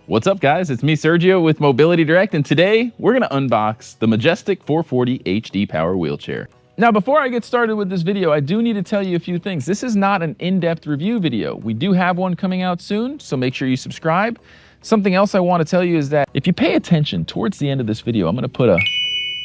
What's up, guys? It's me, Sergio, with Mobility Direct, and today we're going to unbox the Majestic 440 HD Power Wheelchair. Now, before I get started with this video, I do need to tell you a few things. This is not an in-depth review video. We do have one coming out soon, so make sure you subscribe. Something else I want to tell you is that if you pay attention towards the end of this video, I'm going to put a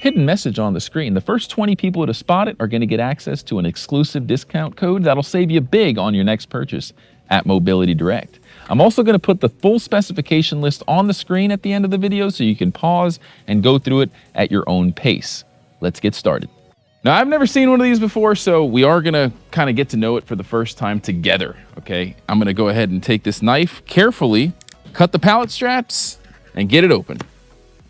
hidden message on the screen. The first 20 people to spot it are going to get access to an exclusive discount code that'll save you big on your next purchase at Mobility Direct. I'm also going to put the full specification list on the screen at the end of the video so you can pause and go through it at your own pace. Let's get started. Now, I've never seen one of these before, so we are going to kind of get to know it for the first time together, okay? I'm going to go ahead and take this knife, carefully cut the pallet straps, and get it open.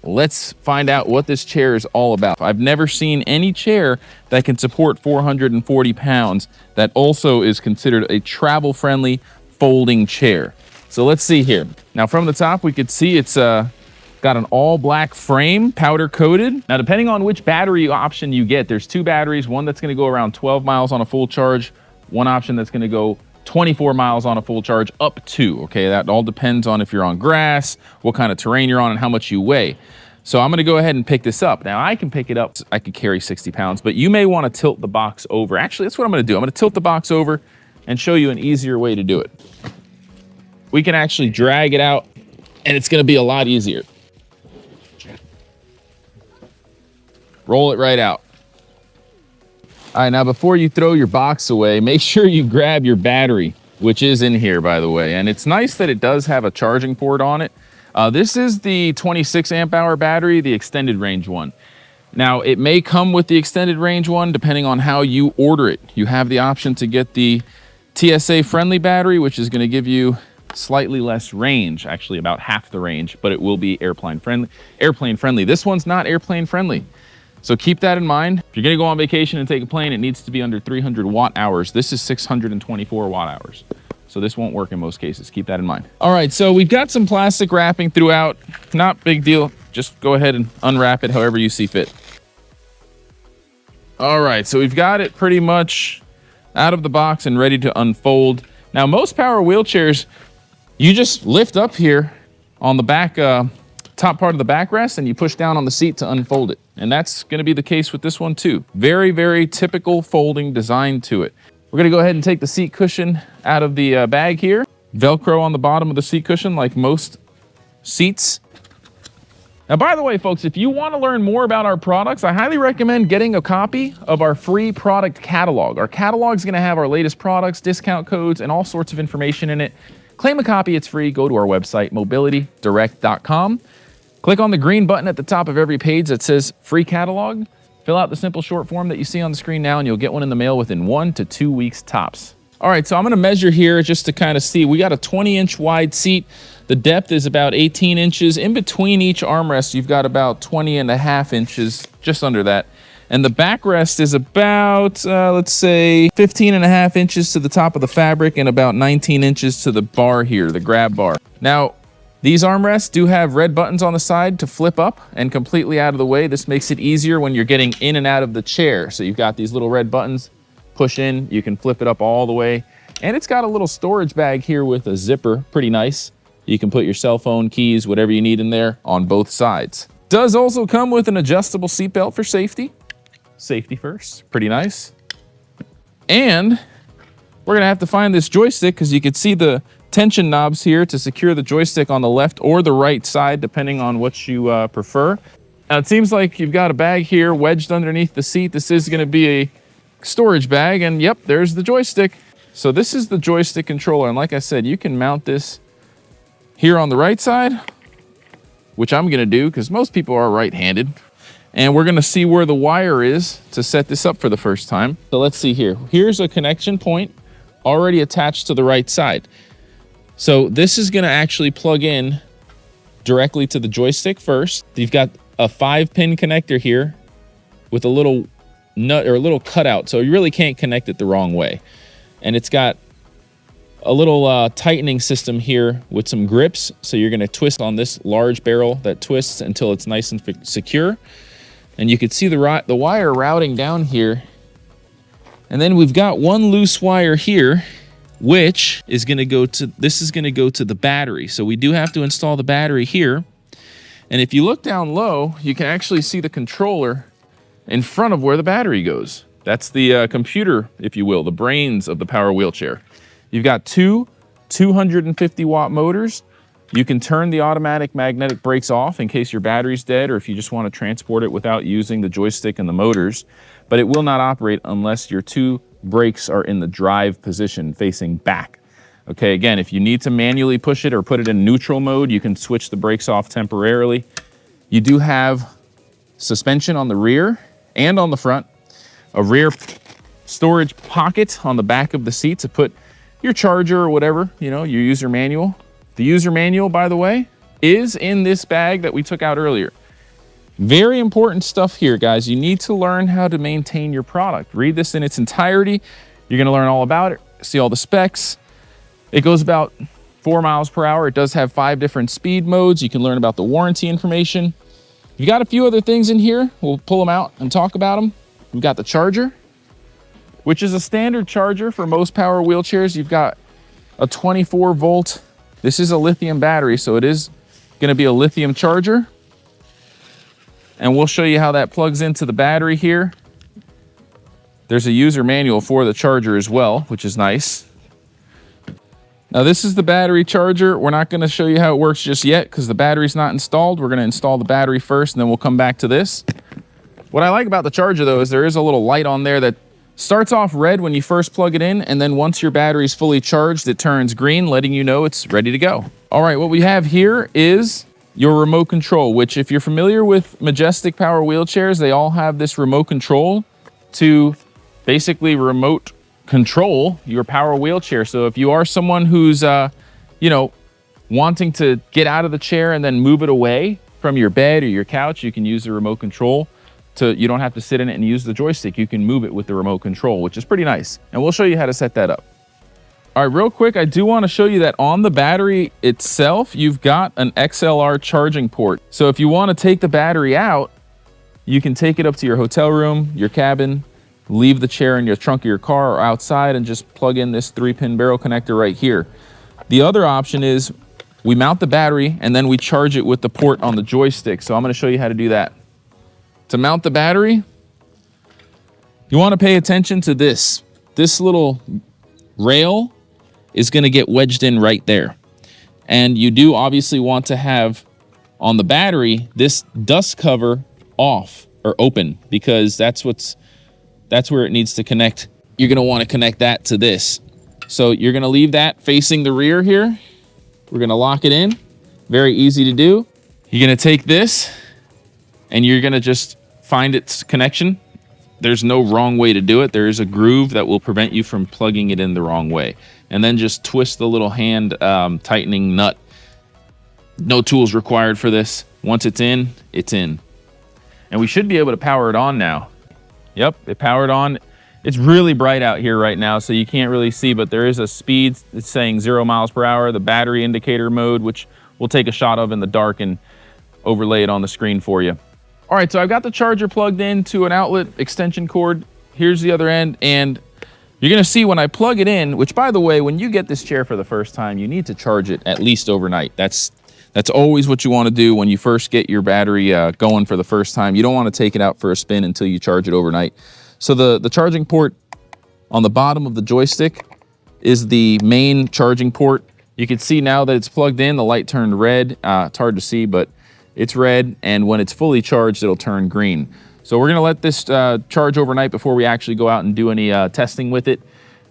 Let's find out what this chair is all about. I've never seen any chair that can support 440 pounds that also is considered a travel-friendly folding chair. So let's see here. Now, from the top, we could see it's got an all-black frame, powder-coated. Now, depending on which battery option you get, there's two batteries, one that's going to go around 12 miles on a full charge, one option that's going to go 24 miles on a full charge up to, okay? That all depends on if you're on grass, what kind of terrain you're on, and how much you weigh. So I'm gonna go ahead and pick this up. Now, I can pick it up, I could carry 60 pounds, but you may wanna tilt the box over. Actually, that's what I'm gonna do. I'm gonna tilt the box over and show you an easier way to do it. We can actually drag it out, and it's gonna be a lot easier. Roll it right out. All right, now before you throw your box away, make sure you grab your battery, which is in here, by the way. And it's nice that it does have a charging port on it. This is the 26 amp hour battery, the extended range one. Now, it may come with the extended range one, depending on how you order it. You have the option to get the TSA friendly battery, which is gonna give you slightly less range, actually about half the range, but it will be airplane friendly. This one's not airplane friendly. So keep that in mind. If you're gonna go on vacation and take a plane, it needs to be under 300 watt hours. This is 624 watt hours. So this won't work in most cases. Keep that in mind. All right, so we've got some plastic wrapping throughout. Not big deal. Just go ahead and unwrap it however you see fit. All right, so we've got it pretty much out of the box and ready to unfold. Now, most power wheelchairs, you just lift up here on the back, top part of the backrest, and you push down on the seat to unfold it. And that's gonna be the case with this one too. Very, very typical folding design to it. We're gonna go ahead and take the seat cushion out of the bag here. Velcro on the bottom of the seat cushion like most seats. Now, by the way, folks, if you wanna learn more about our products, I highly recommend getting a copy of our free product catalog. Our catalog is gonna have our latest products, discount codes, and all sorts of information in it. Claim a copy, it's free. Go to our website, mobilitydirect.com. Click on the green button at the top of every page that says free catalog. Fill out the simple short form that you see on the screen now, and you'll get one in the mail within 1 to 2 weeks tops. All right, so I'm gonna measure here just to kind of see. We got a 20-inch wide seat. The depth is about 18 inches. In between each armrest, you've got about 20.5 inches, just under that. And the backrest is about, let's say, 15.5 inches to the top of the fabric and about 19 inches to the bar here, the grab bar. Now, these armrests do have red buttons on the side to flip up and completely out of the way. This makes it easier when you're getting in and out of the chair. So you've got these little red buttons, push in, you can flip it up all the way. And it's got a little storage bag here with a zipper, pretty nice. You can put your cell phone, keys, whatever you need in there on both sides. Does also come with an adjustable seatbelt for safety. Safety first, pretty nice. And we're gonna have to find this joystick because you can see the tension knobs here to secure the joystick on the left or the right side, depending on what you prefer. Now, it seems like you've got a bag here wedged underneath the seat. This is gonna be a storage bag, and yep, there's the joystick. So this is the joystick controller, and like I said, you can mount this here on the right side, which I'm gonna do because most people are right-handed. And we're gonna see where the wire is to set this up for the first time. So let's see here. Here's a connection point already attached to the right side. So this is gonna actually plug in directly to the joystick first. You've got a 5-pin connector here with a little nut or a little cutout, so you really can't connect it the wrong way. And it's got a little tightening system here with some grips. So you're gonna twist on this large barrel that twists until it's nice and secure. And you can see the wire routing down here. And then we've got one loose wire here, which is going to go to, this is going to go to the battery. So we do have to install the battery here. And if you look down low, you can actually see the controller in front of where the battery goes. That's the computer, if you will, the brains of the power wheelchair. You've got two 250 watt motors. You can turn the automatic magnetic brakes off in case your battery's dead, or if you just want to transport it without using the joystick and the motors, but it will not operate unless your two brakes are in the drive position facing back. Okay, again, if you need to manually push it or put it in neutral mode, you can switch the brakes off temporarily. You do have suspension on the rear and on the front, a rear storage pocket on the back of the seat to put your charger or whatever, you know, your user manual. The user manual, by the way, is in this bag that we took out earlier. Very important stuff here, guys. You need to learn how to maintain your product. Read this in its entirety. You're going to learn all about it, see all the specs. It goes about 4 miles per hour. It does have 5 different speed modes. You can learn about the warranty information. You've got a few other things in here. We'll pull them out and talk about them. We've got the charger, which is a standard charger for most power wheelchairs. You've got a 24 volt. This is a lithium battery, so it is going to be a lithium charger. And we'll show you how that plugs into the battery here. There's a user manual for the charger as well, which is nice. Now this is the battery charger. We're not going to show you how it works just yet because the battery's not installed. We're going to install the battery first and then we'll come back to this. What I like about the charger though is there is a little light on there that starts off red when you first plug it in, and then once your battery's fully charged, it turns green, letting you know it's ready to go. All right, what we have here is your remote control, which if you're familiar with Majestic power wheelchairs, they all have this remote control to basically remote control your power wheelchair. So if you are someone who's, you know, wanting to get out of the chair and then move it away from your bed or your couch, you can use the remote control. You don't have to sit in it and use the joystick. You can move it with the remote control, which is pretty nice. And we'll show you how to set that up. All right, real quick, I do want to show you that on the battery itself, you've got an XLR charging port. So if you want to take the battery out, you can take it up to your hotel room, your cabin, leave the chair in your trunk of your car or outside and just plug in this 3-pin barrel connector right here. The other option is we mount the battery and then we charge it with the port on the joystick. So I'm going to show you how to do that. To mount the battery, you want to pay attention to this. This little rail is going to get wedged in right there. And you do obviously want to have on the battery this dust cover off or open because that's where it needs to connect. You're going to want to connect that to this. So you're going to leave that facing the rear here. We're going to lock it in. Very easy to do. You're going to take this and you're going to just find its connection. There's no wrong way to do it. There is a groove that will prevent you from plugging it in the wrong way. And then just twist the little hand tightening nut. No tools required for this. Once it's in, it's in. And we should be able to power it on now. Yep, it powered on. It's really bright out here right now, so you can't really see, but there is a speed. It's saying 0 miles per hour, the battery indicator mode, which we'll take a shot of in the dark and overlay it on the screen for you. All right, so I've got the charger plugged into an outlet extension cord. Here's the other end, and you're gonna see when I plug it in, which by the way, when you get this chair for the first time, you need to charge it at least overnight. That's always what you wanna do when you first get your battery going for the first time. You don't wanna take it out for a spin until you charge it overnight. So the charging port on the bottom of the joystick is the main charging port. You can see now that it's plugged in, the light turned red. It's hard to see, but it's red, and when it's fully charged, it'll turn green. So we're gonna let this charge overnight before we actually go out and do any testing with it.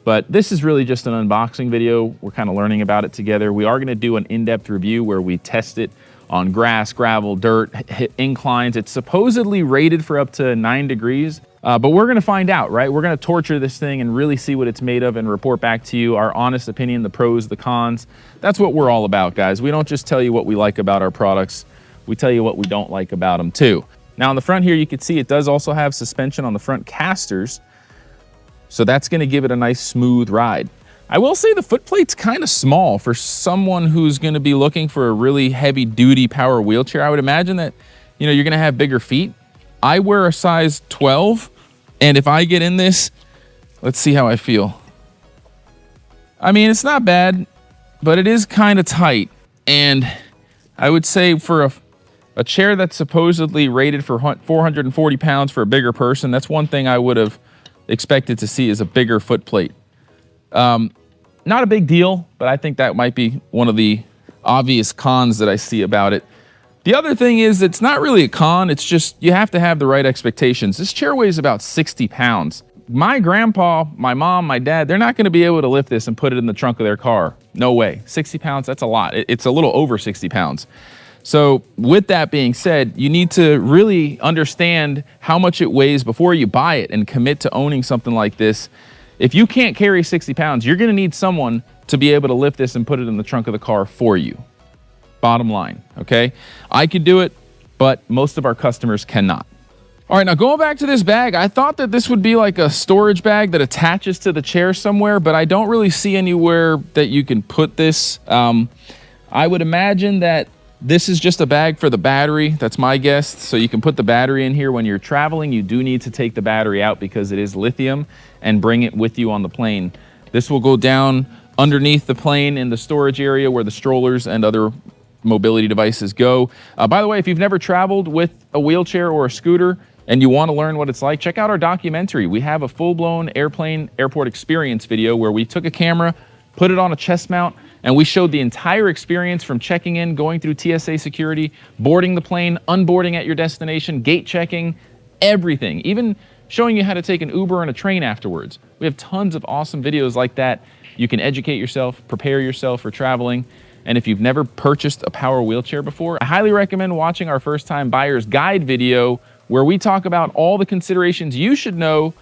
But this is really just an unboxing video. We're kind of learning about it together. We are gonna do an in-depth review where we test it on grass, gravel, dirt, inclines. It's supposedly rated for up to 9 degrees, but we're gonna find out, right? We're gonna torture this thing and really see what it's made of and report back to you our honest opinion, the pros, the cons. That's what we're all about, guys. We don't just tell you what we like about our products. We tell you what we don't like about them too. Now on the front here, you can see it does also have suspension on the front casters. So that's gonna give it a nice smooth ride. I will say the footplate's kind of small for someone who's gonna be looking for a really heavy duty power wheelchair. I would imagine that, you know, you're gonna have bigger feet. I wear a size 12, and if I get in this, let's see how I feel. I mean, it's not bad, but it is kind of tight. And I would say for a chair that's supposedly rated for 440 pounds for a bigger person, that's one thing I would have expected to see, is a bigger footplate. Not a big deal, but I think that might be one of the obvious cons that I see about it. The other thing is, it's not really a con, it's just you have to have the right expectations. This chair weighs about 60 pounds. My grandpa, my mom, my dad, they're not gonna be able to lift this and put it in the trunk of their car. No way. 60 pounds, that's a lot. It's a little over 60 pounds. So with that being said, you need to really understand how much it weighs before you buy it and commit to owning something like this. If you can't carry 60 pounds, you're gonna need someone to be able to lift this and put it in the trunk of the car for you. Bottom line, okay? I could do it, but most of our customers cannot. All right, now going back to this bag, I thought that this would be like a storage bag that attaches to the chair somewhere, but I don't really see anywhere that you can put this. I would imagine that this is just a bag for the battery. That's my guess. So you can put the battery in here. When you're traveling, you do need to take the battery out because it is lithium, and bring it with you on the plane. This will go down underneath the plane in the storage area where the strollers and other mobility devices go. By the way, if you've never traveled with a wheelchair or a scooter and you want to learn what it's like, check out our documentary. We have a full-blown airport experience video where we took a camera, put it on a chest mount, and we showed the entire experience from checking in, going through TSA security, boarding the plane, unboarding at your destination, gate checking, everything, even showing you how to take an Uber and a train afterwards. We have tons of awesome videos like that. You can educate yourself, prepare yourself for traveling. And if you've never purchased a power wheelchair before, I highly recommend watching our first-time buyer's guide video, where we talk about all the considerations you should know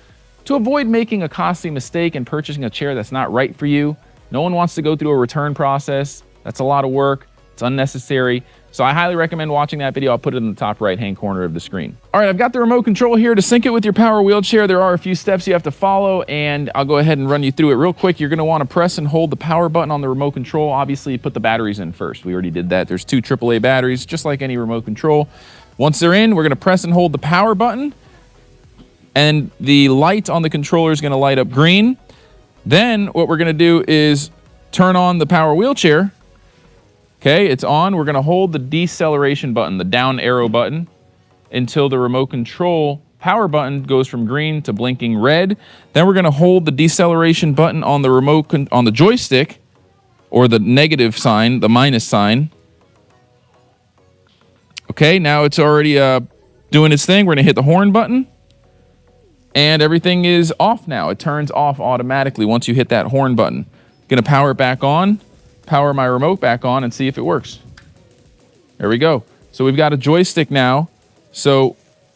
to avoid making a costly mistake and purchasing a chair that's not right for you. No one wants to go through a return process. That's a lot of work. It's unnecessary. So I highly recommend watching that video. I'll put it in the top right-hand corner of the screen. All right, I've got the remote control here to sync it with your power wheelchair. There are a few steps you have to follow, and I'll go ahead and run you through it real quick. You're gonna wanna press and hold the power button on the remote control. Obviously, put the batteries in first. We already did that. There's 2 AAA batteries, just like any remote control. Once they're in, we're gonna press and hold the power button, and the light on the controller is gonna light up green. Then what we're gonna do is turn on the power wheelchair. Okay, it's on. We're gonna hold the deceleration button, the down arrow button, until the remote control power button goes from green to blinking red. Then we're gonna hold the deceleration button on the on the joystick, or the negative sign, the minus sign. Okay, now it's already doing its thing. We're gonna hit the horn button, and everything is off now. It turns off automatically once you hit that horn button. Gonna power it back on, power my remote back on, and see if it works. There we go. So we've got a joystick now. So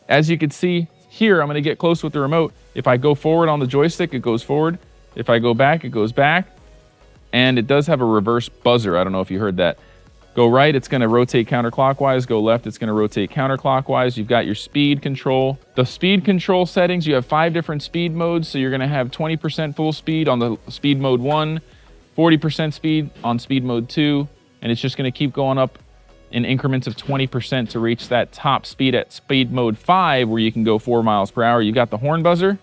as you can see here, I'm gonna get close with the remote. If I go forward on the joystick, it goes forward. If I go back, it goes back. And it does have a reverse buzzer. I don't know if you heard that. Go right, it's gonna rotate counterclockwise. Go left, it's gonna rotate counterclockwise. You've got your speed control. The speed control settings, you have 5 different speed modes. So you're gonna have 20% full speed on the speed mode 1, 40% speed on speed mode 2, and it's just gonna keep going up in increments of 20% to reach that top speed at speed mode 5, where you can go 4 miles per hour. You got the horn buzzer.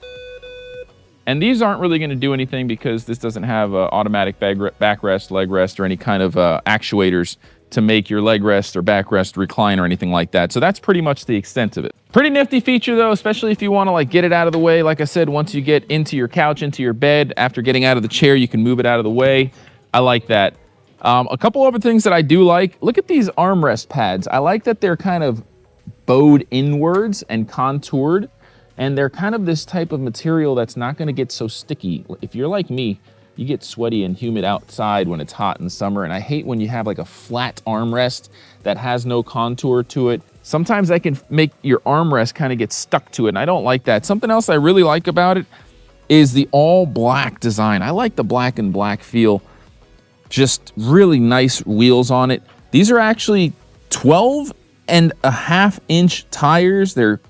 And these aren't really gonna do anything because this doesn't have automatic backrest, leg rest, or any kind of actuators to make your leg rest or backrest recline or anything like that. So that's pretty much the extent of it. Pretty nifty feature though, especially if you wanna like get it out of the way. Like I said, once you get into your couch, into your bed, after getting out of the chair, you can move it out of the way. I like that. A couple other things that I do like, look at these armrest pads. I like that they're kind of bowed inwards and contoured, and they're kind of this type of material that's not gonna get so sticky. If you're like me, you get sweaty and humid outside when it's hot in the summer, and I hate when you have like a flat armrest that has no contour to it. Sometimes that can make your armrest kind of get stuck to it, and I don't like that. Something else I really like about it is the all black design. I like the black and black feel. Just really nice wheels on it. These are actually 12.5 inch tires. They're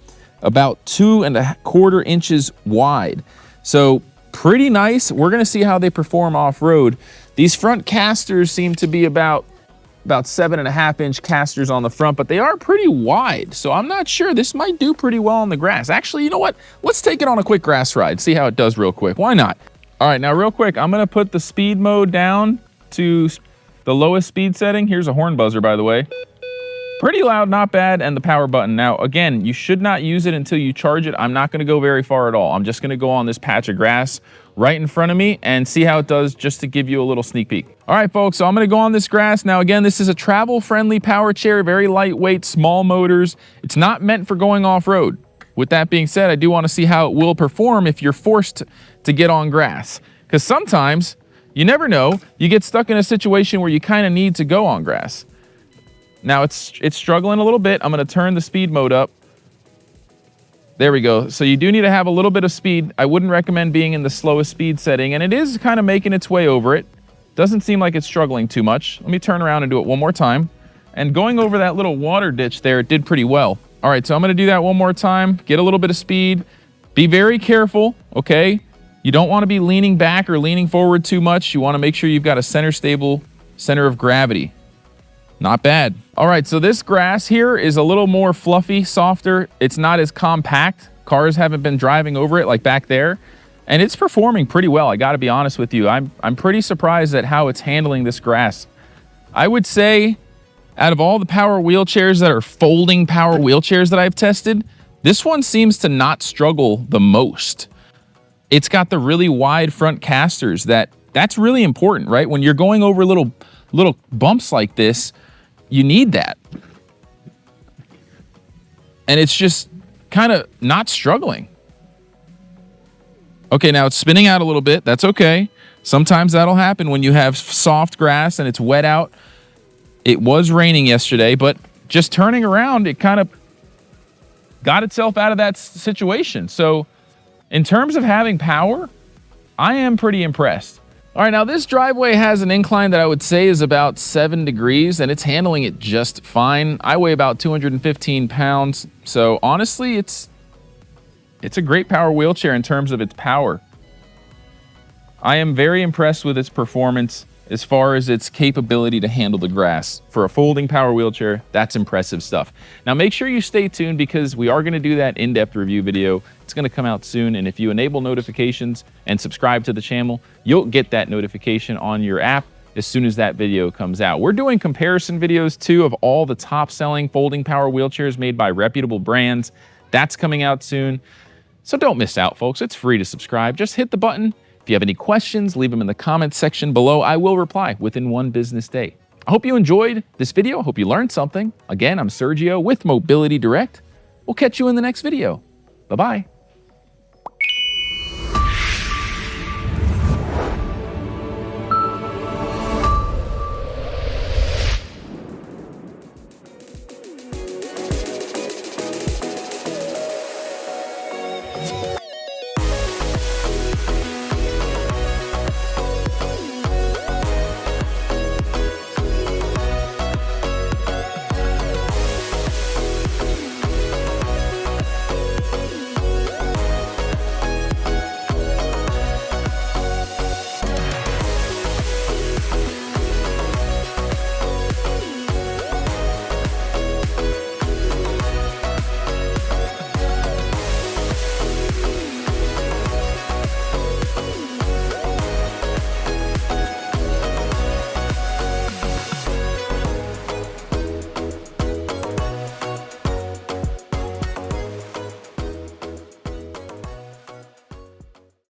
about 2.25 inches wide. So pretty nice. We're gonna see how they perform off-road. These front casters seem to be about 7.5 inch casters on the front, but they are pretty wide. So I'm not sure. This might do pretty well on the grass. Actually, you know what? Let's take it on a quick grass ride, see how it does real quick. Why not? All right, now real quick, I'm gonna put the speed mode down to the lowest speed setting. Here's a horn buzzer, by the way. Pretty loud, not bad, and the power button. Now, again, you should not use it until you charge it. I'm not gonna go very far at all. I'm just gonna go on this patch of grass right in front of me and see how it does, just to give you a little sneak peek. All right, folks, so I'm gonna go on this grass. Now, again, this is a travel-friendly power chair, very lightweight, small motors. It's not meant for going off-road. With that being said, I do wanna see how it will perform if you're forced to get on grass. Because sometimes, you never know, you get stuck in a situation where you kinda need to go on grass. Now it's struggling a little bit. I'm gonna turn the speed mode up. There we go. So you do need to have a little bit of speed. I wouldn't recommend being in the slowest speed setting, and it is kind of making its way over it. Doesn't seem like it's struggling too much. Let me turn around and do it one more time. And going over that little water ditch there, it did pretty well. All right, so I'm gonna do that one more time. Get a little bit of speed. Be very careful, okay? You don't wanna be leaning back or leaning forward too much. You wanna make sure you've got a stable center of gravity. Not bad. All right, so this grass here is a little more fluffy, softer. It's not as compact. Cars haven't been driving over it like back there. And it's performing pretty well, I gotta be honest with you. I'm pretty surprised at how it's handling this grass. I would say, out of all the power wheelchairs that are folding power wheelchairs that I've tested, this one seems to not struggle the most. It's got the really wide front casters that's really important, right? When you're going over little bumps like this, you need that. And it's just kind of not struggling. Okay, now it's spinning out a little bit. That's okay. Sometimes that'll happen when you have soft grass and it's wet out. It was raining yesterday, but just turning around, it kind of got itself out of that situation. So in terms of having power, I am pretty impressed. All right, now this driveway has an incline that I would say is about 7 degrees, and it's handling it just fine. I weigh about 215 pounds, so honestly, it's a great power wheelchair in terms of its power. I am very impressed with its performance as far as its capability to handle the grass. For a folding power wheelchair, that's impressive stuff. Now make sure you stay tuned because we are gonna do that in-depth review video. It's gonna come out soon, and if you enable notifications and subscribe to the channel, you'll get that notification on your app as soon as that video comes out. We're doing comparison videos too of all the top-selling folding power wheelchairs made by reputable brands. That's coming out soon. So don't miss out, folks. It's free to subscribe. Just hit the button. If you have any questions, leave them in the comments section below. I will reply within 1 business day. I hope you enjoyed this video. I hope you learned something. Again, I'm Sergio with Mobility Direct. We'll catch you in the next video. Bye-bye.